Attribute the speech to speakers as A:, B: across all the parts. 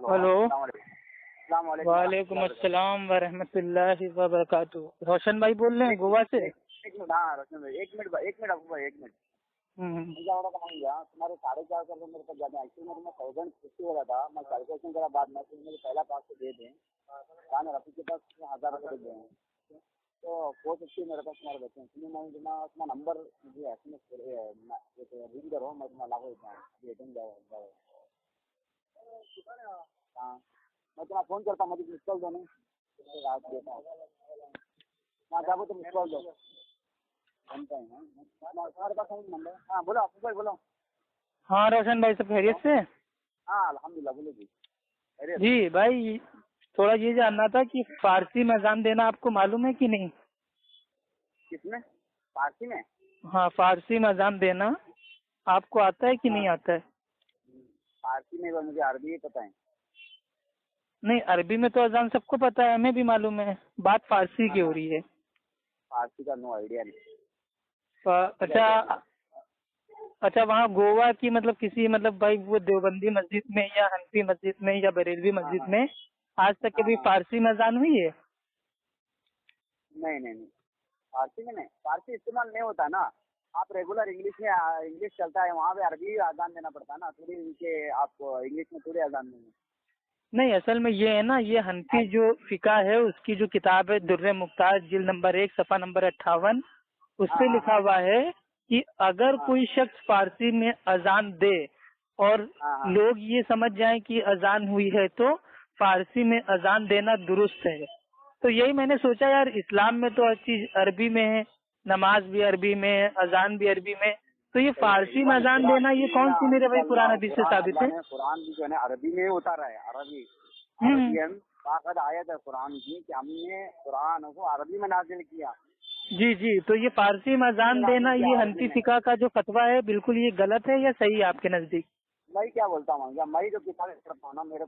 A: Hello.
B: अस्सलाम वालेकुम।
A: वालेकुम अस्सलाम वरहमतुल्लाहि वबरकातु। रोशन भाई बोल रहे हैं गोवा से?
B: एक मिनट, हाँ रोशन भाई, एक मिनट अबू भाई, एक मिनट। क्या हो रहा था भैया, तुम्हारे 4,500 रुपये मेरे पास ज्यादा है। एक्चुअली मेरे में 1050 हो रहा था, मैं कैलकुलेशन करा बाद में, मुझे पहला 500 दे दें, रफी के पास 1000 रुपये दे दें, तो 450 मेरे पास तुम्हारे बच्चे हैं। इसलिए मैं तुम्हारा नंबर मुझे SMS रिंग करो, मैं तुम्हारा लागू देता हूँ। एटीएम जाओ। हाँ, मैं तुम्हारा फोन करता हूँ, मुझे मिस कॉल दो, नहीं रात देता हूँ। हाँ जाओ, तो मिस कॉल दो बनता है ना तुम्हारे पास नंबर। हाँ बोलो आपको भाई, बोलो।
A: हाँ रोशन भाई, सब खैरियत से?
B: हाँ अल्हम्दुलिल्लाह, बोलो जी।
A: जी भाई, थोड़ा ये जानना था कि फारसी में अजान देना आपको मालूम है कि नहीं?
B: किसमें? फारसी में?
A: हाँ, फारसी में अजान देना आपको आता है कि नहीं आता है?
B: फारसी में मुझे अरबी ही पता है।
A: नहीं, अरबी में तो अजान सबको पता है, हमें भी मालूम है। बात फारसी की हो रही है।
B: फारसी का नो आइडिया नहीं।
A: अच्छा, वहाँ गोवा की मतलब किसी मतलब भाई वो देवबंदी मस्जिद में या हनफी मस्जिद में या बरेलवी मस्जिद में आज तक कभी फारसी में अजान हुई है?
B: नहीं, फारसी में नहीं, फारसी इस्तेमाल नहीं होता ना। आप रेगुलर इंग्लिश चलता है, वहाँ पे अरबी अजान देना पड़ता है ना, थोड़ी इनके आपको इंग्लिश में थोड़ी अजान देनी।
A: नहीं, असल में ये है ना, ये हनफी जो फिका है उसकी जो किताब है दुर्र मुख्तार जिल्द नंबर 1 सफ़ा नंबर 58, उस पे लिखा हुआ है कि अगर कोई शख्स फारसी में अजान दे और लोग ये समझ जाएं कि अजान हुई है तो फारसी में अजान देना दुरुस्त है। तो यही मैंने सोचा यार, इस्लाम में तो हर चीज अरबी में है, नमाज भी अरबी में है, अजान भी अरबी में, तो ये फारसी में अजान देना ये कौन सी मेरे भाई कुरान हदीस से साबित है?
B: कुरान भी जो है ना अरबी में उतारा है, अरबियन बाकायद आयत है कुरान की कि हमने कुरान को अरबी में नाजिल किया।
A: जी, तो ये फारसी में अजान देना ये हनफी फिका का जो फतवा है बिल्कुल ये गलत है या सही है आपके नजदीक?
B: मैं क्या बोलता हूँ, मैं जो किताबें पढ़ता हूँ ना, मेरे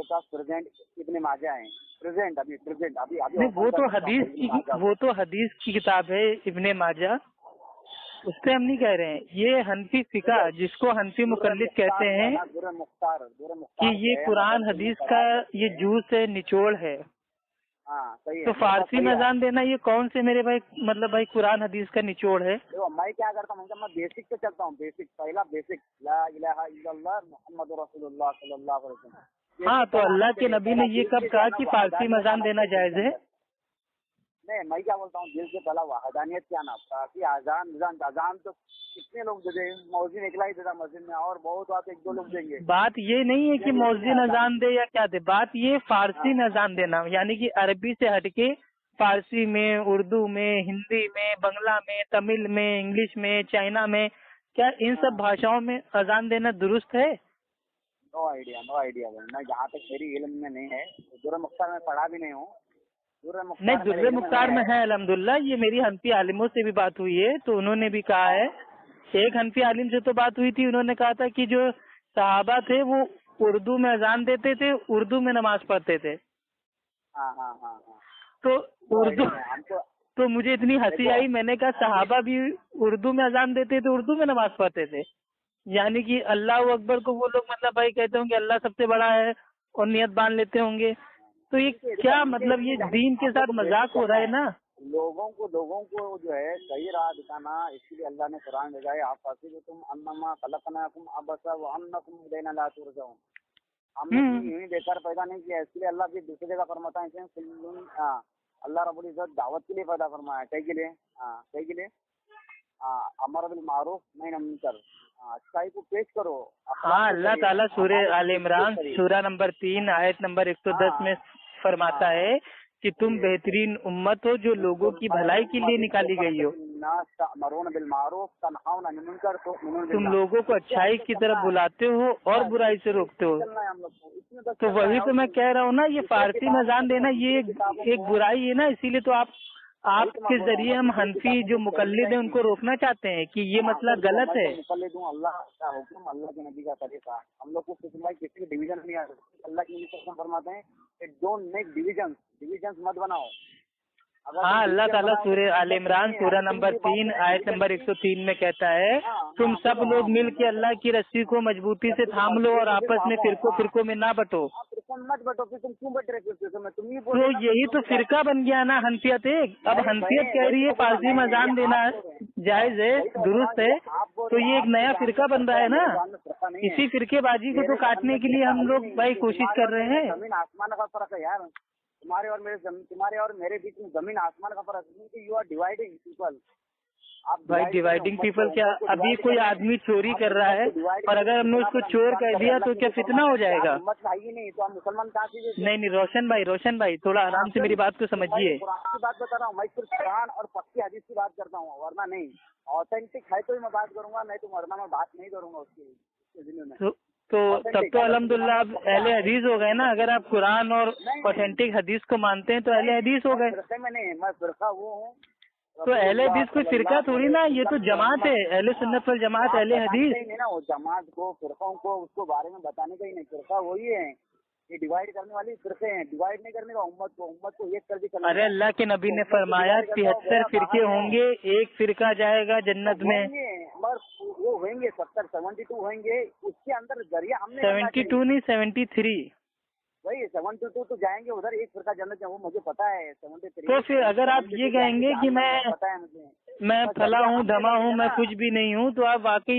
B: पास प्रेजेंट इब्ने माजा है, प्रेजेंट अभी
A: नहीं, वो तो हदीस की किताब है इब्ने माजा, उस पर हम नहीं कह रहे हैं। ये हनफी फिका जिसको हनफी मुकल्लिद कहते हैं
B: दुर्र मुख्तार
A: कि ये कुरान हदीस का ये जूस है, निचोड़ है।
B: हाँ सही है।
A: तो फारसी में अजान देना ये कौन से मेरे भाई मतलब भाई कुरान हदीस का निचोड़ है?
B: देखो मैं क्या करता हूँ, मैं बेसिक पे चलता हूँ, पहला बेसिक ला इलाहा इल्लल्लाह मुहम्मदुर रसूलुल्लाह सल्लल्लाहु अलैहि वसल्लम।
A: हाँ, तो अल्लाह के नबी ने ये कब कहा कि फारसी में अजान देना जायज है?
B: नहीं, मैं क्या बोलता हूँ, दिल से पहला वहदानियत क्या ना कि अजान तो कितने लोग दे, मौजिन निकला ही देता मस्जिद में, और बहुत बात 1-2 लोग देंगे।
A: बात ये नहीं है कि मौजिन अजान दे या क्या दे, बात ये फारसी में अजान देना, यानी कि अरबी से हटके फारसी में, उर्दू में, हिंदी में, बंगला में, तमिल में, इंग्लिश में, चाइना में, क्या इन सब भाषाओं में अजान देना दुरुस्त है?
B: नो आइडिया मैं जहाँ तक मेरी इल्म में नहीं है, दुर्र मुख्तार में पढ़ा भी नहीं हूँ।
A: नहीं, दुर्र मुख्तार में है अल्हम्दुलिल्लाह। ये मेरी हनफी आलिमों से भी बात हुई है तो उन्होंने भी कहा है, एक हनफी आलिम से तो बात हुई थी, उन्होंने कहा था कि जो सहाबा थे वो उर्दू में अजान देते थे, उर्दू में नमाज पढ़ते थे।
B: हाँ।
A: तो उर्दू तो मुझे इतनी हंसी आई, मैंने कहा सहाबा भी उर्दू में अजान देते थे, उर्दू में नमाज पढ़ते थे, यानी कि अल्लाह अकबर को वो लोग मतलब भाई कहते होंगे अल्लाह सबसे बड़ा है और नियत बांध लेते होंगे। तो ये क्या मतलब, ये दीन के साथ मजाक हो रहा है ना।
B: लोगों को जो है सही राह दिखाना, इसलिए अल्लाह ने कुरान भेजा है। आप तुम अन्नमा खलकनाकुम अबसा व अन्नकुम इलैना ला तुरजाऊन, हमने यूं ही बेकार पैदा नहीं किया। इसलिए अल्लाह भी दूसरी जगह फरमाता है, अल्लाह रब्बुल इज्जत दावत के लिए पैदा फरमाया, कई के लिए अमर बिल मारूफ नही मुनकर, अच्छाई को पेश करो।
A: हाँ, अल्लाह ताला सूरह आल इमरान सूरा नंबर 3 आयत नंबर 110 में फरमाता है कि तुम बेहतरीन उम्मत हो जो लोगों की भलाई के लिए निकाली गई हो। तुम लोगों को अच्छाई की तरफ बुलाते हो और बुराई से रोकते हो। तो वही तो मैं कह रहा हूँ ना, ये फारसी में अजान देना ये एक बुराई है ना, इसीलिए तो आपके जरिए हम हनफी जो मुकल्लिद हैं उनको रोकना चाहते हैं कि ये मसला गलत है।
B: मुकल्लिद हूँ, अल्लाह का हुक्म, अल्लाह के नबी का तरीका, हम लोग को किसी के डिवीजन नहीं आता। अल्लाह के नबी फरमाते हैं डोंट मेक डिविजन मत बनाओ।
A: हाँ, अल्लाह ताला सूरह आल इमरान सूरह नंबर 3 आयत नंबर 103 में कहता है, तुम सब लोग मिल के अल्लाह की रस्सी को मजबूती से थाम लो और आपस में फिरकों में ना बटो।
B: मत बटो, फिर तुम क्यों बट रहे फिर में? तुम ही
A: तो यही तो फिरका बन गया ना हनफियत। एक अब हनफियत कह रही है फारसी में अजान देना जायज है, दुरुस्त है, तो ये एक नया फिरका बन रहा है ना। इसी फिरकेबाजी को तो काटने के लिए हम लोग भाई कोशिश कर रहे हैं।
B: जमीन आसमान का फर्क है यार, तुम्हारे और मेरे बीच में जमीन आसमान का फर्क है। You are dividing people. आप
A: भाई डिवाइडिंग पीपल क्या? अभी कोई आदमी चोरी कर रहा है और अगर हमने उसको चोर कह दिया तो क्या फितना हो जाएगा?
B: मत चाहिए नहीं तो आप मुसलमान कहाँ से?
A: नहीं रोशन भाई थोड़ा आराम से मेरी बात को समझिए।
B: कुरान की बात बता रहा हूँ मैं, सिर्फ कुरान और पक्की हदीस की बात करता हूँ, वरना नहीं। ऑथेंटिक है तो ही मैं बात करूंगा, नहीं तो वरना मैं बात नहीं करूंगा उसकी।
A: तो तब तो अल्हम्दुलिल्लाह आप अहले हदीस हो गए ना। अगर आप कुरान और ऑथेंटिक हदीस को मानते हैं तो अहले हदीस हो गए।
B: मैं फिरका वो हूँ
A: तो अहले हदीस कोई फिरका थोड़ी ना, ये तो जमात है, अहले सुन्नत वल जमात अहले हदीस।
B: नहीं ना, वो जमात को फिरकों को उसको बारे में बताने का ही नहीं। फिरका वही है, ये डिवाइड करने वाली फिरके हैं, डिवाइड नहीं करने का। उम्मत को एक कर दी।
A: अरे अल्लाह के नबी ने फरमाया 73 फिरके होंगे, एक फिरका जाएगा जन्नत में।
B: मगर वो होंगे 72 होंगे, उसके अंदर जरिया हमने
A: 72 नहीं 73।
B: वही 72 तो जाएंगे उधर, एक फिरका जन्नत में, वो मुझे पता है। 73
A: तो फिर अगर आप ये कहेंगे कि
B: पता है मुझे,
A: मैं फला हूँ धमा हूँ, मैं कुछ भी नहीं हूँ, तो आप वाकई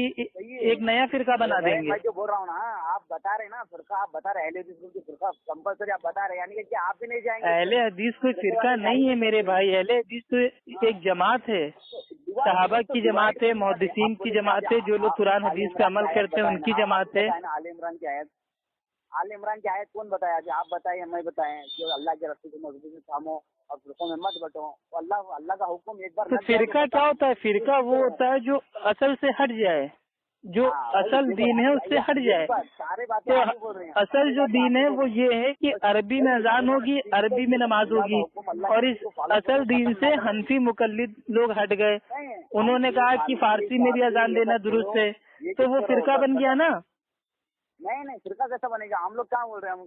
A: एक नया फिरका बना देंगे।
B: मैं जो बोल रहा हूँ ना, आप बता रहे ना फिरका, आप बता रहे अहले हदीस की फिरका कंपल्सरी आप बता रहे, यानी कि आप भी नहीं जाएंगे।
A: अहले हदीस कोई फिरका नहीं है मेरे भाई, अहले हदीस तो एक जमात है, सहाबा की जमात है, मुहद्दिसीन की जमात है, जो लोग कुरान हदीस पे अमल करते हैं उनकी जमात है।
B: आल इमरान की आयत कौन बताया? जो आप बताइए, मैं बताएं, जो अल्लाह के रस्ते को मजबूती से थामो और फिरकों में मत बटो। अल्लाह का हुक्म एक बार।
A: तो फिरका क्या होता है? फिरका वो होता है जो असल से हट जाए, जो असल दीन है उससे हट जाए। तो असल जो दीन है वो ये है कि अरबी में अजान होगी, अरबी में नमाज होगी, और इस असल दीन से हनफी मुकल्लिद लोग हट गए। उन्होंने कहा कि फारसी में भी अजान देना दुरुस्त है, तो वो फिरका बन गया ना।
B: नहीं, फिरका कैसा बनेगा? हम लोग क्या बोल रहे हैं?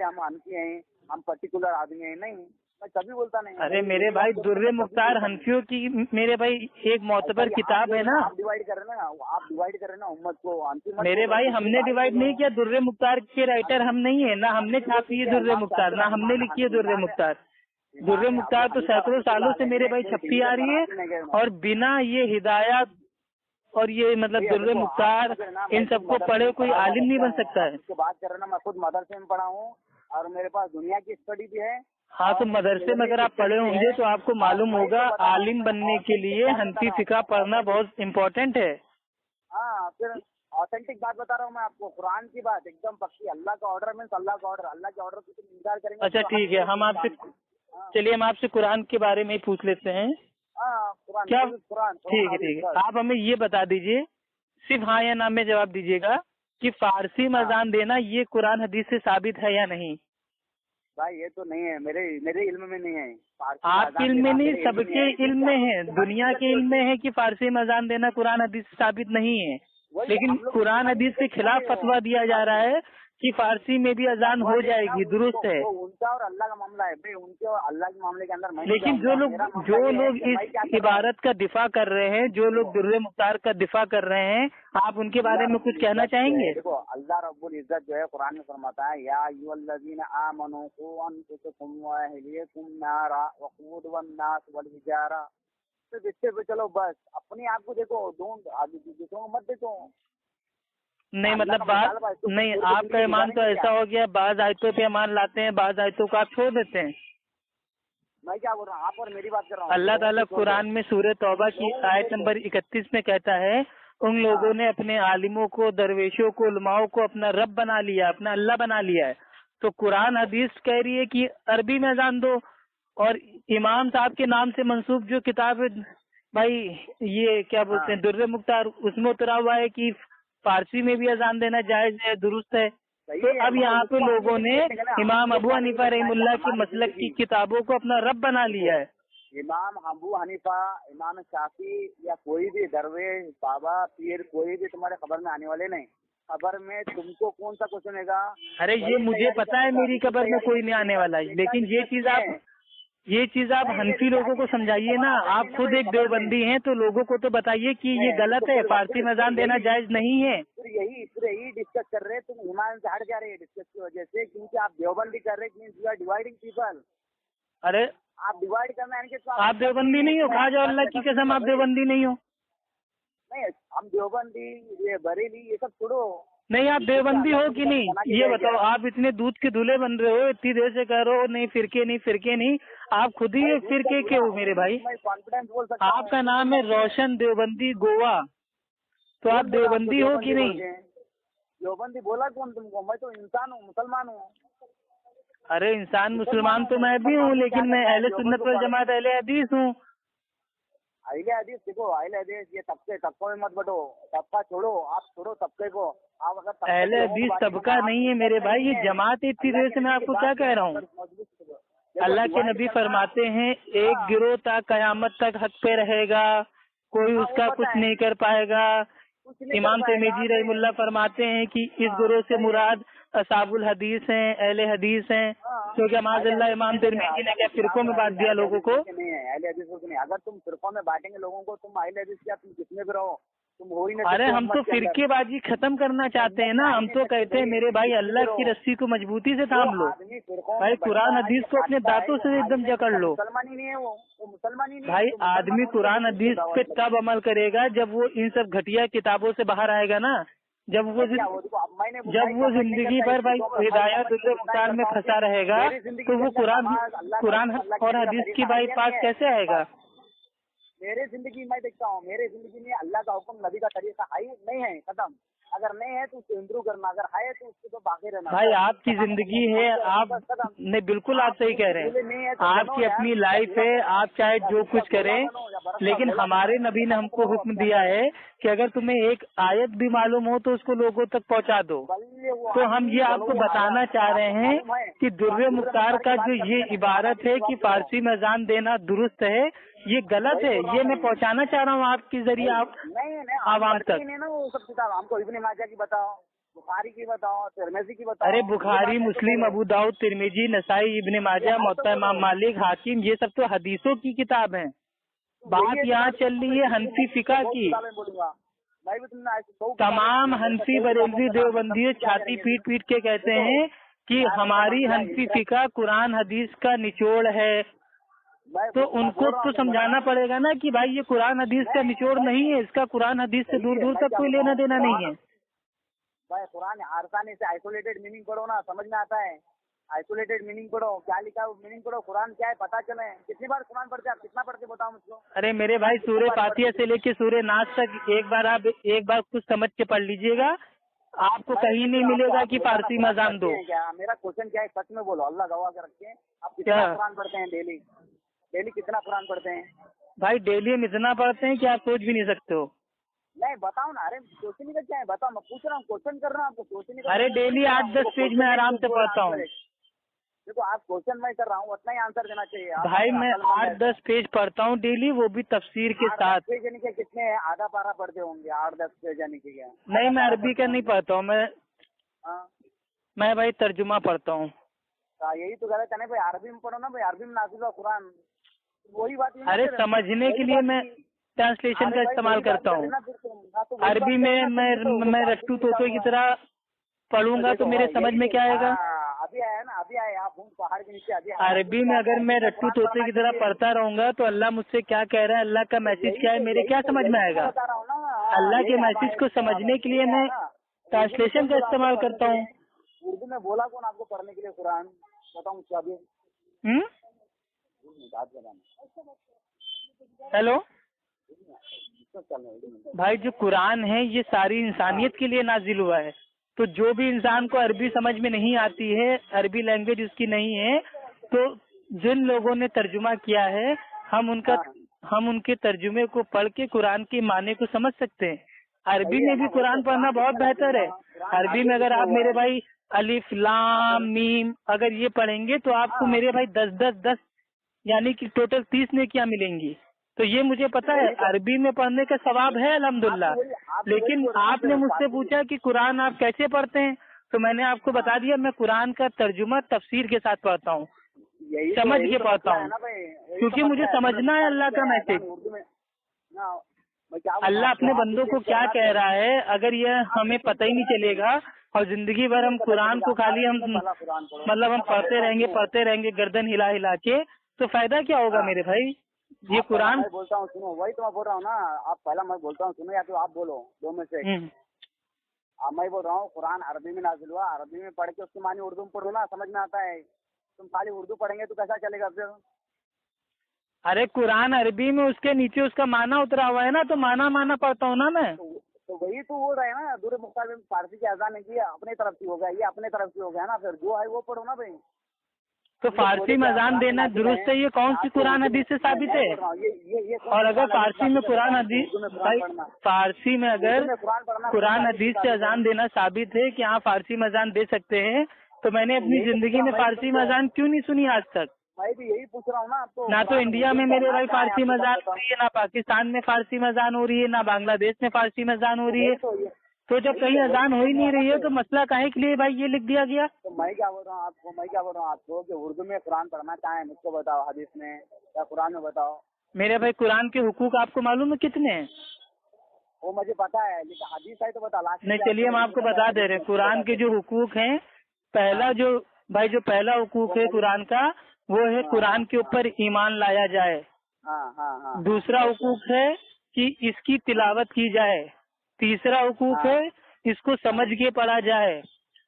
B: हम हनफी हैं, हम पर्टिकुलर आदमी हैं। नहीं, मैं कभी बोलता नहीं।
A: अरे मेरे भाई दुर्रे मुख्तार हनफियों की मेरे भाई एक मोतबर किताब है ना।
B: आप डिवाइड कर रहे हैं ना उम्मत को।
A: मेरे भाई हमने डिवाइड नहीं किया, दुर्रे मुख्तार के राइटर हम नहीं है ना, हमने छापी है दुर्रे मुख्तार, ना हमने लिखी है दुर्रे मुख्तार। दुर्रे मुख्तार तो सैकड़ों सालों से मेरे भाई छपी आ रही है, और बिना ये हिदायत और ये मतलब दुर्रे मुख्तार इन सबको पढ़े कोई आलिम नहीं बन सकता है।
B: बात कर रहे ना, मैं खुद मदरसे में पढ़ा हूँ और मेरे पास दुनिया की स्टडी भी है।
A: हाँ, तो मदरसे में अगर आप पढ़े होंगे तो आपको मालूम होगा आलिम बनने के लिए हनफी फिका पढ़ना बहुत इम्पोर्टेंट है।
B: हाँ, फिर ऑथेंटिक बात बता रहा हूँ मैं आपको, कुरान की बात एकदम पक्की। अल्लाह का ऑर्डर मीन्स अल्लाह का ऑर्डर, अल्लाह के ऑर्डर की तुम इंतजार करेंगे।
A: अच्छा ठीक है, हम आपसे चलिए हम आपसे कुरान के बारे में ही पूछ लेते हैं। क्या? ठीक है, आप हमें ये बता दीजिए, सिर्फ हाँ या ना में जवाब दीजिएगा कि फारसी में अजान देना ये कुरान हदीस से साबित है या नहीं।
B: भाई ये तो नहीं है, मेरे इल्म में नहीं है।
A: आपके इल्म में नहीं, सबके इल्म में है, दुनिया के इल्म में है कि फारसी में अजान देना कुरान हदीस से साबित नहीं है। लेकिन कुरान हदीस के खिलाफ फतवा दिया जा रहा है कि फारसी में भी अजान हो जाएगी, दुरुस्त है।
B: उनका और अल्लाह का मामला है भाई, उनके और अल्लाह के मामले के अंदर।
A: लेकिन जो लोग इस इबारत का दिफा कर रहे हैं, जो लोग दुर्रे मुख्तार का दिफा कर रहे हैं, आप उनके बारे में कुछ कहना चाहेंगे?
B: देखो, अल्लाह रब्बुल इज्जत जो है कुरान में फरमाता है, या अय्युहल्लज़ीना आमनू क़ू अनफुसकुम व अहलियकुम नारा वक़ूदुहा अन्नास वल हिजारा। तो जिससे पे चलो बस अपने आप को देखो, दूसरों को मत देखो।
A: नहीं मतलब बात नहीं, आपका ईमान तो ऐसा हो गया, बाज आयतों पे ईमान लाते हैं, बाज आयतों को आप छोड़ देते हैं।
B: मैं क्या बोल रहा हूँ, आप और मेरी बात कर रहा हूँ।
A: अल्लाह ताला कुरान में सूरह तौबा की आयत नंबर 31 में कहता है, उन लोगों ने अपने आलिमों को, दरवेशों को, उलमाओं को अपना रब बना लिया, अपना अल्लाह बना लिया है। तो कुरान हदीस कह रही है कि अरबी में अजान दो, और इमाम साहब के नाम से मंसूब जो किताब है भाई, ये क्या बोलते हैं दुर्रे मुख्तार, उसमें उतरा हुआ है कि फारसी में भी अजान देना जायज है, दुरुस्त है। तो अब यहाँ पे लोगों ने इमाम अबू हनीफा रहमुल्लाह की मसलक की किताबों को अपना रब बना लिया है।
B: इमाम अबू हनीफा, इमाम शाफी या कोई भी दरवेश, बाबा, पीर, कोई भी तुम्हारे खबर में आने वाले नहीं। खबर में तुमको कौन सा क्वेश्चन है?
A: अरे ये मुझे पता है, मेरी खबर में कोई नहीं आने वाला है, लेकिन ये चीज आप یہ چیز آپ حنفی لوگوں کو سمجھائیے نا. آپ خود ایک دیوبندی ہیں تو لوگوں کو تو بتائیے کہ یہ غلط ہے, فارسی میں اذان دینا جائز نہیں ہے.
B: یہی ڈسکس کر رہے ہیں, تم ایمان سے ہٹ جا رہے ہیں ڈسکس کی وجہ سے, کیونکہ آپ دیوبندی کر رہے ہیں, ڈیوائڈنگ پیپل.
A: ارے
B: آپ ڈیوائڈ کرنا ہے کہ
A: آپ دیوبندی نہیں ہو, کہا جاؤ اللہ کی قسم آپ دیوبندی نہیں ہو.
B: نہیں, ہم دیوبندی یہ بریلی یہ سب چھوڑو.
A: نہیں آپ دیوبندی ہو کہ نہیں یہ بتاؤ. آپ اتنے دودھ کے دھلے بن رہے ہو, اتنی دیر سے کہہ رہے ہو نہیں فرقے نہیں. آپ خود ہی ایک فرقے کے ہو میرے بھائی. آپ کا نام ہے روشن دیوبندی گوا, تو آپ دیوبندی ہو کہ نہیں؟
B: دیوبندی بولا کون تم کو؟ میں تو انسان ہوں, مسلمان ہوں.
A: ارے انسان مسلمان تو میں بھی ہوں, لیکن میں اہل سنت والجماعت اہل حدیث ہوں.
B: اہل حدیث دیکھو, اہل حدیث یہ طبقوں میں مت بٹو, طبقہ چھوڑو, آپ چھوڑو طبقے کو. آپ اگر
A: اہل حدیث طبقہ نہیں ہے میرے بھائی, یہ جماعت. اتنی دیر سے میں آپ کو کیا کہہ رہا ہوں. اللہ کے نبی فرماتے ہیں ایک گروہ تا قیامت تک حق پہ رہے گا, کوئی اس کا کچھ نہیں کر پائے گا. امام ترمذی رحم اللہ فرماتے ہیں کہ اس گروہ سے مراد اصحاب الحدیث ہیں, اہل حدیث ہیں. کیونکہ معاذ اللہ امام ترمذی نے کیا فرقوں میں بانٹ دیا لوگوں کو.
B: اہل حدیث کو نہیں, اگر تم فرقوں میں بانٹیں گے لوگوں کو, تم اہل حدیث کیا تم کس میں بھی رہو, تم ہو ہی نہیں.
A: ارے ہم تو فرقے بازی ختم کرنا چاہتے ہیں نا. ہم تو کہتے ہیں میرے بھائی اللہ کی رسی کو مضبوطی سے تھام لو بھائی, قرآن حدیث کو اپنے دانتوں سے ایک دم جکڑ لو.
B: مسلمان ہی نہیں ہے وہ مسلمان ہی نہیں.
A: بھائی آدمی قرآن حدیث پہ تب عمل کرے گا جب وہ ان سب گھٹیا کتابوں سے باہر آئے گا نا. جب وہ زندگی بھر بھائی ہدایت مختار میں پھنسا رہے گا تو وہ قرآن اور حدیث کی بھائی پاس کیسے آئے گا.
B: میرے زندگی میں دیکھتا ہوں, میرے زندگی میں اللہ کا حکم نبی کا طریقہ ہے نہیں ہے, ختم. اگر نہیں ہے تو اس کو امپروو کرنا, اگر ہے تو اس کو تو باقی رہنا.
A: بھائی آپ کی زندگی ہے, آپ نہیں بالکل آپ صحیح کہہ رہے ہیں, آپ کی اپنی لائف ہے, آپ چاہے جو کچھ کریں, لیکن ہمارے نبی نے ہم کو حکم دیا ہے کہ اگر تمہیں ایک آیت بھی معلوم ہو تو اس کو لوگوں تک پہنچا دو. تو ہم یہ آپ کو بتانا چاہ رہے ہیں کہ در مختار کا جو یہ عبارت ہے کہ فارسی میں اذان دینا درست ہے, یہ غلط ہے. یہ میں پہنچانا چاہ رہا ہوں آپ کے ذریعے آپ عوام تک.
B: وہ سب کتاب ہم کو ابن ماجہ کی بتاؤ, بخاری کی بتاؤ, ترمذی کی بتاؤ.
A: ارے بخاری, مسلم, ابو داؤد, ترمذی, نسائی, ابن ماجہ, موطا امام مالک, حاکم, یہ سب تو حدیثوں کی کتاب ہیں. بات یہاں چل رہی ہے حنفی فقہ کی. تمام حنفی بریلوی دیوبندی چھاتی پیٹ پیٹ کے کہتے ہیں کہ ہماری حنفی فقہ قرآن حدیث کا نچوڑ ہے. تو ان کو تو سمجھانا پڑے گا نا کہ بھائی یہ قرآن حدیث کا نچوڑ نہیں ہے, اس کا قرآن حدیث سے دور دور تک کوئی لینا دینا نہیں ہے.
B: بھائی قرآن آسانی سے آئسولیٹڈ میننگ پڑھو نا, سمجھ میں آتا ہے. آئسولیٹڈ میننگ پڑھو, کیا لکھا ہے میننگ پڑھو, قرآن کیا ہے پتا چلے. کتنی بار قرآن پڑھتے ہیں آپ, کتنا پڑھتے بتاؤ مجھ کو.
A: ارے میرے بھائی سورہ فاتحہ سے لے کے سورہ ناس تک ایک بار کچھ سمجھ کے پڑھ لیجئے گا, آپ کو کہیں نہیں ملے گا کہ فارسی میں اذان دو.
B: میرا کوشچن کیا ہے, سچ میں بولو, اللہ گواہ کے رکھتے ہیں, آپ کتنا قرآن پڑھتے ہیں ڈیلی کتنا قرآن پڑھتے ہیں؟
A: بھائی ڈیلی ہم اتنا پڑھتے ہیں کہ آپ سوچ بھی نہیں سکتے ہو.
B: نہیں بتاؤ نا, ارے سوچنے کا کیا ہے, بتاؤ, میں پوچھ رہا ہوں, کوشچن کر رہا ہوں آپ کو, سوچنے کا.
A: ارے ڈیلی 8-10 پیج میں آرام سے پڑھتا ہوں.
B: دیکھو آپ کوشچن میں کر رہا ہوں, اتنا ہی آنسر دینا چاہیے.
A: بھائی میں 8-10 پیج پڑھتا ہوں ڈیلی, وہ بھی تفسیر کے ساتھ.
B: پیج یعنی کہ کتنے ہیں, آدھا پارا پڑھتے ہوں گے, 8-10 پیج یعنی کہ کیا؟
A: نہیں میں عربی کا نہیں پڑھتا ہوں, میں بھائی ترجمہ پڑھتا ہوں.
B: یہی تو غلط ہے نا بھائی, عربی میں پڑھو نا بھائی, عربی میں نازل ہوا قرآن, وہی بات.
A: ارے سمجھنے کے لیے میں ٹرانسلیشن کا استعمال کرتا ہوں. عربی میں رٹو توتو کی طرح پڑھوں گا تو میرے سمجھ میں کیا آئے گا.
B: ابھی آیا نا, ابھی آئے آپ پہاڑ کے نیچے.
A: عربی میں اگر میں رٹو توتے کی طرح پڑھتا رہوں گا تو اللہ مجھ سے کیا کہہ رہا ہے, اللہ کا میسج کیا ہے, میرے کیا سمجھ میں آئے گا. اللہ کے میسج کو سمجھنے کے لیے میں ٹرانسلیشن کا استعمال کرتا ہوں.
B: اردو میں بولا کون آپ کو پڑھنے کے لیے قرآن, بتاؤں کیا بھی.
A: ہیلو بھائی, جو قرآن ہے یہ ساری انسانیت کے لیے نازل ہوا ہے. تو جو بھی انسان کو عربی سمجھ میں نہیں آتی ہے, عربی لینگویج اس کی نہیں ہے, تو جن لوگوں نے ترجمہ کیا ہے ہم ان کے ترجمے کو پڑھ کے قرآن کے معنی کو سمجھ سکتے ہیں. عربی میں بھی قرآن پڑھنا بہت بہتر ہے. عربی میں اگر آپ میرے بھائی الف لام میم اگر یہ پڑھیں گے تو آپ کو میرے بھائی 10 یعنی کہ ٹوٹل 30 نیکیاں ملیں گی. تو یہ مجھے پتا ہے, عربی میں پڑھنے کا ثواب ہے الحمدللہ. لیکن آپ نے مجھ سے پوچھا کہ قرآن آپ کیسے پڑھتے ہیں, تو میں نے آپ کو بتا دیا میں قرآن کا ترجمہ تفسیر کے ساتھ پڑھتا ہوں.
B: यही
A: समझ
B: तो
A: के पढ़ता हूँ, क्योंकि मुझे समझना है अल्लाह का मैसेज।
B: उर्दू में ना, मैं क्या
A: अल्लाह अपने बंदों को क्या कह रहा है, अगर ये हमें पता ही नहीं चलेगा और जिंदगी भर हम कुरान को खाली हम मतलब हम पढ़ते रहेंगे गर्दन हिला हिला के, तो फायदा क्या होगा मेरे भाई? ये कुरान
B: मैं बोलता हूँ सुनो, वही तो मैं बोल रहा हूँ ना, आप पहला मैं बोलता हूँ सुनो, या तो आप बोलो, दो में से। मैं बोल रहा हूँ कुरान अरबी में नाजिल हुआ, अरबी में पढ़ के उसकी मानी उर्दू में पढ़ो ना, समझ में आता है। तुम खाली उर्दू पढ़ेंगे तो कैसा चलेगा फिर?
A: अरे कुरान अरबी में उसके नीचे उसका माना उतरा हुआ है ना, तो माना पढ़ता हूँ ना मैं।
B: तो वही तो बोल रहे हैं ना, दूर मुख्तार में फारसी की अजान है की अपने तरफ से हो गया, ये अपने तरफ से हो गया ना, फिर जो है वो पढ़ो ना भाई।
A: तो फारसी में अजान देना दुरुस्त है, ये कौन सी कुरान हदीस से साबित है? और अगर फारसी में कुरान हदीस, भाई फारसी में अगर कुरान हदीस से अजान देना साबित है कि हाँ फारसी में अजान दे सकते हैं, तो मैंने अपनी जिंदगी में फारसी में अजान क्यों नहीं सुनी आज तक?
B: मैं भी यही पूछ रहा हूँ ना। तो
A: ना तो इंडिया में मेरे भाई फारसी में अजान हो रही है, ना पाकिस्तान में फारसी में अजान हो रही है, ना बांग्लादेश में फारसी में अजान हो रही है। तो जब कहीं अजान हो ही नहीं रही है तो मसला काहे के लिए भाई ये लिख दिया गया?
B: तो मैं क्या बोल रहा हूँ आपको कि उर्दू में कुरान पढ़ना चाहें, मुझको बताओ, हदीस में या कुरान में बताओ।
A: मेरे भाई कुरान के हुकूक आपको मालूम है कितने हैं?
B: वो मुझे पता है, लेकिन हदीस है तो बता। लास्ट
A: नहीं चलिए हम आपको बता दे रहे हैं कुरान के जो हुकूक हैं। पहला हुकूक है कुरान का, वो है कुरान के ऊपर ईमान लाया जाए। दूसरा हुकूक है कि इसकी तिलावत की जाए। तीसरा हुकूक है इसको समझ के पढ़ा जाए।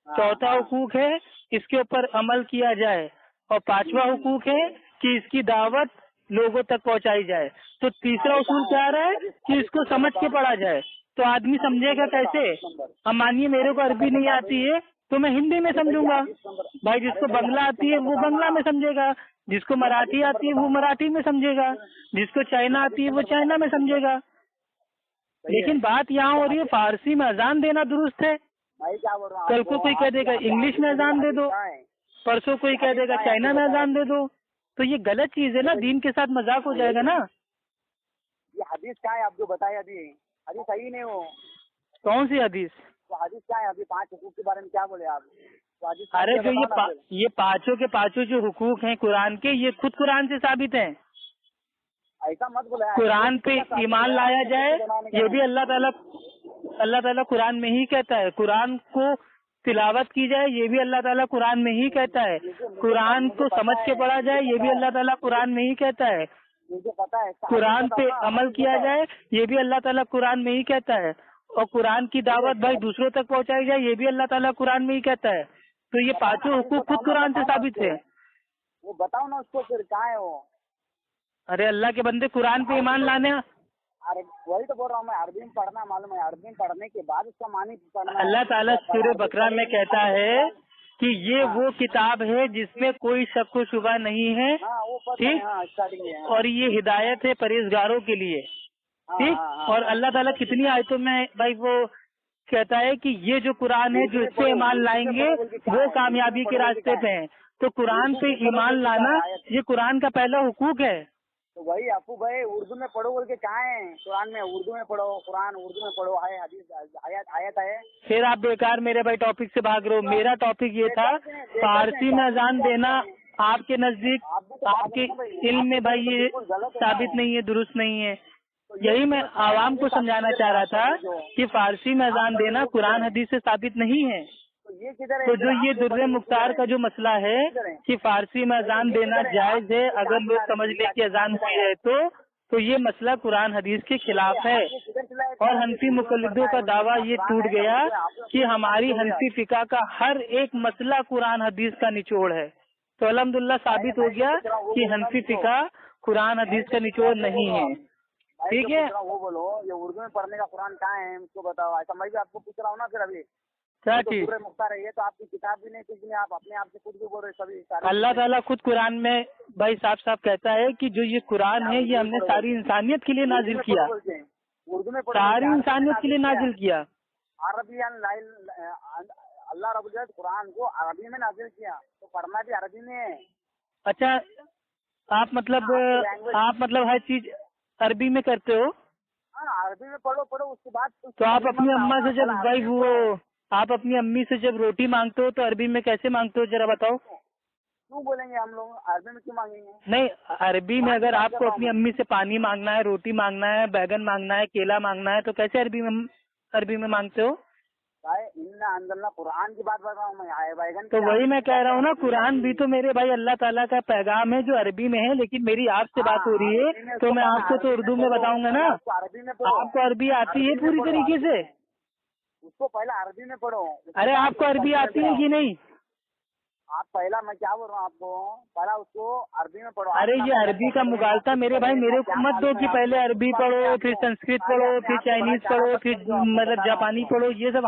A: चौथा हुकूक है इसके ऊपर अमल किया जाए। और पांचवा हुकूक है कि इसकी दावत लोगों तक पहुंचाई जाए। तो तीसरा उसूल क्या आ रहा है कि इसको समझ के पढ़ा जाए। तो आदमी समझेगा कैसे? अब मानिए मेरे को अरबी नहीं आती है तो मैं हिंदी में समझूंगा भाई, जिसको बंगला आती है वो बंगला में समझेगा, जिसको मराठी आती है वो मराठी में समझेगा, जिसको चाइना आती है वो चाइना में समझेगा। लेकिन बात यहाँ हो रही है फारसी में अजान देना दुरुस्त है। कल को कोई कह देगा इंग्लिश में अजान दे दो, परसों कोई कह देगा चाइना में अजान दे दो। तो ये गलत चीज है ना, दीन के साथ मजाक हो जाएगा ना।
B: ये हदीस क्या है आप जो बताए अभी? हदीस सही नहीं हो।
A: कौन सी हदीस?
B: तो हदीस क्या है? अभी 5 हुकूक के बारे में क्या बोले आप? तो
A: अरे जो ये पांचों के पांचों जो हुकूक हैं कुरान के, ये खुद कुरान से साबित हैं।
B: ऐसा मत बोला।
A: कुरान पे ईमान लाया जाए, ये भी अल्लाह ताला कुरान में ही कहता है। कुरान को तिलावत की जाए, ये भी अल्लाह ताला कुरान में ही कहता है। कुरान को समझ के पढ़ा जाए, ये भी अल्लाह ताला कुरान में ही कहता है।
B: मुझे पता है।
A: कुरान पे अमल किया जाए, ये भी अल्लाह ताला कुरान में ही कहता है। और कुरान की दावत भाई दूसरों तक पहुंचाई जाए, ये भी अल्लाह ताला कुरान में ही कहता है। तो ये पांचों हुकूक खुद कुरान से साबित है।
B: वो बताओ ना उसको, फिर कहाँ है वो?
A: अरे अल्लाह के बंदे कुरान पे ईमान लाने।
B: अरे वही तो बोल रहा हूँ मैं, अरबी में पढ़ना मालूम है, अरबी में पढ़ने के बाद उसका मानी पढ़ना।
A: अल्लाह ताला सूरह बकरा में कहता है कि ये वो किताब है जिसमें कोई शक व शुबा नहीं है, ठीक, और ये हिदायत है परहेजगारों के लिए, ठीक। और अल्लाह ताला कितनी आयतों में भाई वो कहता है कि ये जो कुरान है, जो इससे ईमान लाएंगे वो कामयाबी के रास्ते पे हैं। तो कुरान पे ईमान लाना ये कुरान का पहला हुकूक है।
B: तो वही आपू भाई उर्दू में पढ़ो बोल के कहा है कुरान में? उर्दू में पढ़ो, कुरान उर्दू में पढ़ो, है हदीस आयत है।
A: फिर आप बेकार मेरे भाई टॉपिक से भाग रहे हो। मेरा टॉपिक ये था फारसी में अजान देना आपके नजदीक, आपके इल्म में भाई ये साबित नहीं है, दुरुस्त नहीं है। यही मैं आवाम को समझाना चाह रहा था कि फारसी में अजान देना कुरान हदीस से साबित नहीं है। तो जो ये दुर्रे मुख्तार का जो मसला है कि फारसी में अजान देना जायज है अगर लोग समझ ले कि अजान हुई है, तो ये मसला कुरान हदीस के खिलाफ है। और हनफी मुकल्लिदों का दावा ये टूट गया कि हमारी हनफी फिका का हर एक मसला कुरान हदीस का निचोड़ है। तो अल्हम्दुलिल्लाह साबित हो गया कि हनफी फिका कुरान हदीस का निचोड़ नहीं है, ठीक है।
B: वो बोलो ये उर्दू में पढ़ने का कुरान कहाँ है उसको बताओ। ऐसा मैं भी आपको पूछ रहा हूँ ना। फिर अभी
A: क्या चीज?
B: मुख्तार है ये तो आपकी किताब भी नहीं, कुछ नहीं, आप अपने आप से खुद भी बोल रहे सभी।
A: अल्लाह ताला खुद कुरान में भाई साफ साफ कहता है कि जो ये कुरान है ये हमने सारी इंसानियत के लिए नाजिल किया,
B: उर्दू में
A: सारी इंसानियत के लिए नाजिल किया।
B: अरबी अल्लाह रब्बुल इज्जत कुरान को अरबी में नाजिल किया, तो पढ़ना भी अरबी में है।
A: अच्छा आप मतलब हर चीज अरबी में करते हो?
B: हाँ अरबी में पढ़ो उसके बाद
A: तो आप अपनी अम्मा से जब भाई आप अपनी अम्मी से जब रोटी मांगते हो तो अरबी में कैसे मांगते हो जरा बताओ?
B: क्यों बोलेंगे हम लोग, अरबी में क्यों मांगेंगे?
A: नहीं, अरबी में अगर आपको अपनी अम्मी से पानी मांगना है, रोटी मांगना है, बैगन मांगना है, केला मांगना है, तो कैसे अरबी में मांगते हो?
B: इन्ना अंदर कुरान की बात कर रहा हूँ मैं, आए बैगन
A: तो वही मैं कह रहा हूँ ना, कुरान भी तो मेरे भाई अल्लाह ताला का पैगाम है जो अरबी में है, लेकिन मेरी आपसे बात हो रही है तो मैं आपको तो उर्दू में बताऊंगा ना।
B: अरबी में पढ़ो,
A: आपको अरबी आती है पूरी तरीके से?
B: उसको पहले अरबी में पढ़ो।
A: अरे आपको अरबी आती है कि नहीं?
B: आप पहला, मैं क्या बोल रहा हूँ आपको, पहला उसको अरबी में पढ़ो।
A: अरे ये अरबी का मुगालता मेरे भाई मेरे को मत दो कि पहले अरबी पढ़ो, फिर संस्कृत पढ़ो, फिर चाइनीज पढ़ो, फिर मतलब जापानी पढ़ो, ये सब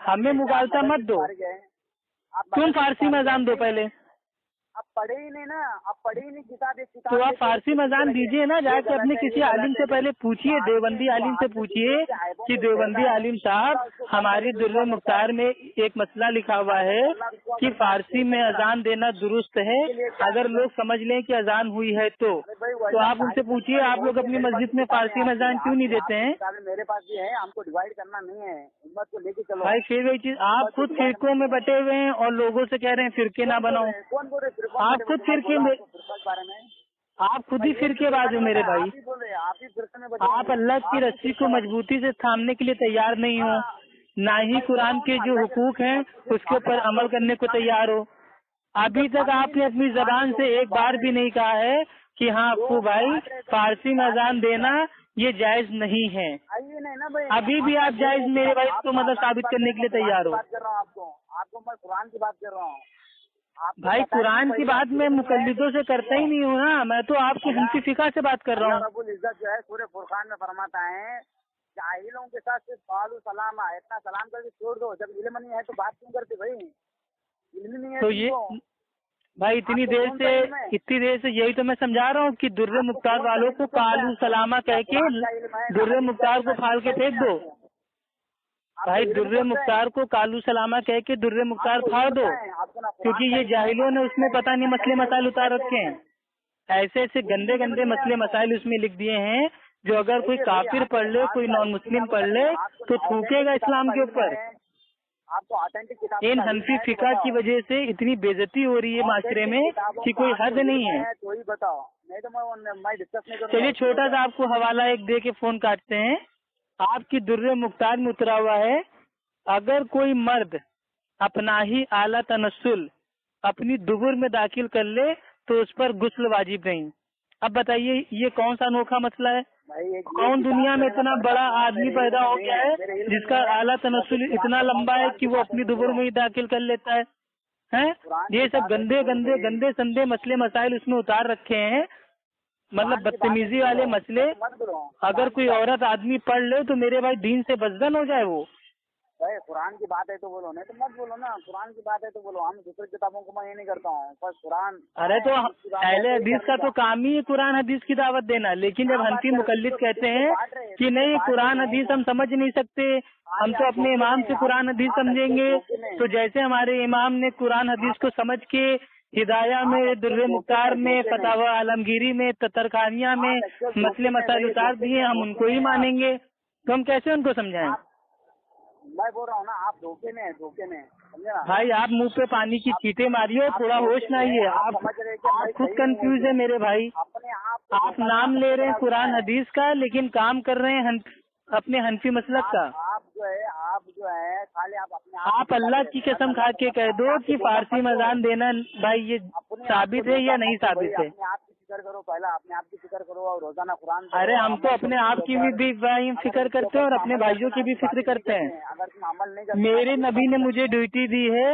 A: हमें मुगालता मत दो। तुम फारसी में अजान दो पहले।
B: आप पढ़े ही नहीं ना, आप पढ़े ही नहीं किताब।
A: तो आप फारसी में अजान दीजिए ना, जाके अपने किसी आलिम से पहले पूछिए, देवबंदी आलिम से पूछिए कि देवबंदी आलिम साहब, हमारी दुर्र मुख्तार में एक मसला लिखा हुआ है कि फारसी में अजान देना दुरुस्त है, अगर लोग समझ लें कि अजान हुई है तो आप उनसे पूछिए, आप लोग अपनी मस्जिद में फारसी में अजान क्यों नहीं देते हैं?
B: मेरे पास भी है, हमको डिवाइड करना नहीं है, उम्मत को लेके चलो
A: भाई। फिर वही चीज, आप खुद फिरकों में बटे हुए हैं और लोगों से कह रहे हैं फिरके ना बनाओ।
B: कौन बोल रहे?
A: आप खुद फिरके में,
B: बारे में
A: आप खुद ही फिरकेबाज हो मेरे भाई।
B: आप ही बोल रहे हैं, आप ही फिरके में बचे।
A: आप अल्लाह की रस्सी को मजबूती से थामने के लिए तैयार नहीं हो, ना ही कुरान के जो हुकूक हैं उसके ऊपर अमल करने को तैयार हो। अभी तक आपने अपनी जबान से एक बार भी नहीं कहा है कि हाँ अप्पू भाई फारसी में अजान देना ये जायज नहीं है। अभी भी आप जायज मेरे भाई को मतलब साबित करने के लिए तैयार हो।
B: आपको मैं कुरान की बात कर रहा हूँ
A: भाई। कुरान की बात मैं मुकल्लिदों से करता ही नहीं हूँ ना, मैं तो आपकी हनफी फिका से बात कर रहा हूँ।
B: रब्बुल इज्जत जो है सूरह फुरकान में फरमाता है, जाहिलों के साथ सिर्फ कालू सलाम है, इतना सलाम करके छोड़ दो। जब इल्म नहीं है तो बात क्यों करते भाई? इल्म नहीं है
A: तो ये भाई इतनी देर से यही तो मैं समझा रहा हूँ कि दुर्र मुख्तार वालों को कालू सलामा कह के दुर्र मुख्तार को फाल के फेंक दो। भाई दुर्र मुख्तार को कालू सलामा कह के दुर्र मुख्तार फाड़ दो, क्योंकि ये जाहिलों ने उसमें पता नहीं मसले मसाइल उतार रखे हैं, ऐसे ऐसे गंदे गंदे मसले मसाइल उसमें लिख दिए हैं जो अगर कोई काफिर पढ़ ले, कोई नॉन मुस्लिम पढ़ ले तो थूकेगा इस्लाम के ऊपर। इन हनफी फिका की वजह से इतनी बेइज्जती हो रही है माशरे में कि कोई हद नहीं है। चलिए छोटा सा आपको हवाला एक दे के फोन काटते हैं। आपकी दुर्र मुख्तार में उतरा हुआ है, अगर कोई मर्द अपना ही आला तनस्सुल अपनी दुबुर में दाखिल कर ले तो उस पर गुस्ल वाजिब नहीं। अब बताइए ये कौन सा अनोखा मसला है? कौन दुनिया में इतना बड़ा आदमी पैदा हो गया है जिसका आला तनस्सुल इतना लंबा है कि वो अपनी दुबुर में ही दाखिल कर लेता है? ये सब गंदे गंदे गंदे संदे मसले मसाइल उसमें उतार रखे हैं, मतलब बदतमीजी वाले मसले। अगर कोई औरत आदमी पढ़ ले तो मेरे भाई दीन से बदजन हो जाए वो।
B: भाई कुरान की बात है तो बोलो, नहीं तो मत बोलो ना। कुरान की बात है तो बोलो, हम दूसरी किताबों को मैं ये नहीं करता हूँ, बस कुरान।
A: अरे तो अहले हदीस का तो काम ही है कुरान हदीस की दावत देना, लेकिन जब हनफी मुकल्लिद कहते हैं कि नहीं कुरान हदीस हम समझ नहीं सकते, हम तो अपने इमाम से कुरान हदीस समझेंगे, तो जैसे हमारे इमाम ने कुरान हदीस को समझ के हिदाया में, दुर्र मुख्तार में, फतावा आलमगीरी में, ततरखानिया में मसले मसाइल उतार दिए, हम उनको ही मानेंगे, तो हम कैसे उनको समझाएं?
B: मैं बोल रहा हूँ ना, आप धोखे में समझे ना
A: भाई। आप मुंह पे पानी की छींटे मारिए, थोड़ा होश में आइए। आप खुद कंफ्यूज है मेरे भाई। आप नाम ले रहे हैं कुरान हदीस का, लेकिन काम कर रहे हैं अपने हनफी मसलक का।
B: आप जो है खाली
A: आप अल्लाह की कसम खा के कह दो कि फारसी में अजान देना भाई ये साबित है या नहीं साबित है?
B: फिक्र करो, पहला अपने आप की फिक्र करो और रोजाना कुरान।
A: अरे हम तो अपने आप की भी फिक्र करते हैं और अपने भाइयों की भी फिक्र करते हैं।
B: अगर तुम अमल नहीं करते,
A: मेरे नबी ने मुझे ड्यूटी दी है,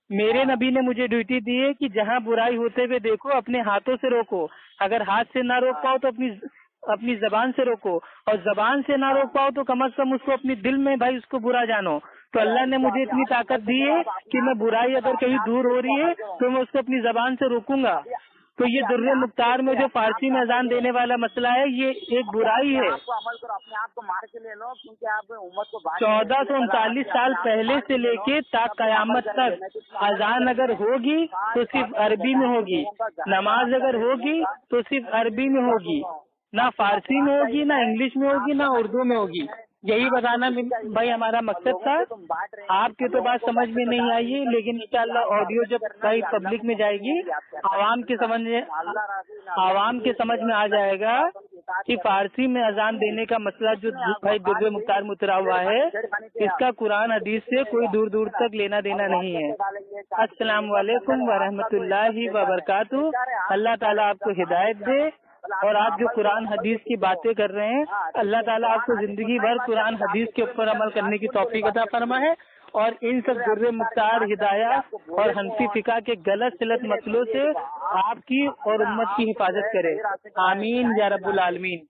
A: मेरे नबी ने मुझे ड्यूटी दी है कि जहाँ बुराई होते हुए देखो अपने हाथों से रोको, अगर हाथ से ना रोक पाओ तो अपनी जबान से रोको, और जबान से ना रोक पाओ तो कम से कम उसको अपनी दिल में भाई उसको बुरा जानो। तो अल्लाह ने मुझे इतनी ताकत दी है कि मैं बुराई अगर कहीं दूर हो रही है तो मैं उसको अपनी जबान से रोकूंगा। तो ये दुर्र मुख्तार में जो फारसी में अजान देने वाला मसला है ये एक बुराई है।
B: अमल करो, अपने आप को मार के ले लो, क्योंकि आप उम्मत को
A: 1439 साल पहले से लेके तक कयामत तक अजान अगर होगी तो सिर्फ अरबी में होगी, नमाज अगर होगी तो सिर्फ अरबी में होगी, ना फारसी में होगी, ना इंग्लिश में होगी, ना उर्दू में होगी। यही बताना भाई हमारा मकसद था। आपके तो बात समझ में नहीं आई है, लेकिन इंशाल्लाह ऑडियो जब कहीं पब्लिक में जाएगी आवाम के समझ में आ जाएगा कि फारसी में अजान देने का मसला जो भाई दुर्रे मुख्तार में उतरा हुआ है, इसका कुरान हदीस से कोई दूर दूर तक लेना देना नहीं है। अस्सलाम वालेकुम वरहमतुल्लाहि वबरकातुहू। अल्लाह ताला आपको हिदायत दे, और आप जो कुरान हदीस की बातें कर रहे हैं, अल्लाह ताला आपको जिंदगी भर कुरान हदीस के ऊपर अमल करने की तौफीक अता फरमाए, और इन सब दुर्रे मुख्तार हिदायत और हनफी फिका के गलत सलत मसलों से आपकी और उम्मत की हिफाजत करे। आमीन या रब्बुल आलमीन।